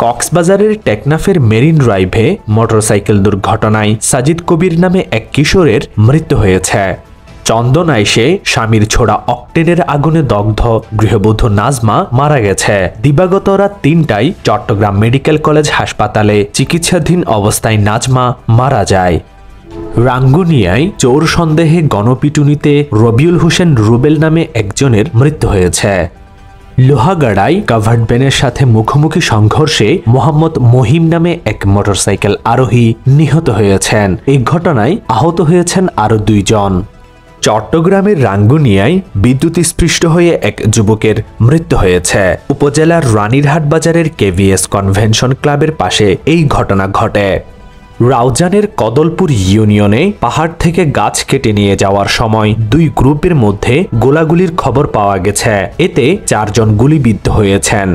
কক্সবাজারের টেকনাফের মেরিন ড্রাইভে মোটরসাইকেল দুর্ঘটনায় সাজিদ কবির নামে এক কিশোরের মৃত্যু হয়েছে। চন্দনাইশে স্বামীর ছোড়া অক্টেনের আগুনে দগ্ধ গৃহবধূ নাজমা মারা গেছে। দিবাগত রাত ৩টায় চট্টগ্রাম মেডিকেল কলেজ হাসপাতালে চিকিৎসাধীন অবস্থায় নাজমা মারা যায়। রাঙ্গুনিয়ায় চোর সন্দেহে গণপিটুনিতে রবিউল হোসেন রুবেল নামে একজনের মৃত্যু হয়েছে। লোহাগাড়ায় কাভার্ড ভ্যানের সাথে মুখোমুখি সংঘর্ষে মোহাম্মদ মহিম নামে এক মোটরসাইকেল আরোহী নিহত হয়েছেন। এই ঘটনায় আহত হয়েছেন আরও ২ জন। চট্টগ্রামের রাঙ্গুনিয়ায় বিদ্যুৎস্পৃষ্ট হয়ে এক যুবকের মৃত্যু হয়েছে। উপজেলার রানীরহাট বাজারের কেভিএস কনভেনশন ক্লাবের পাশে এই ঘটনা ঘটে। রাউজানের কদলপুর ইউনিয়নে পাহাড় থেকে গাছ কেটে নিয়ে যাওয়ার সময় 2 গ্রুপের মধ্যে গোলাগুলির খবর পাওয়া গেছে। এতে 4 জন গুলিবিদ্ধ হয়েছেন।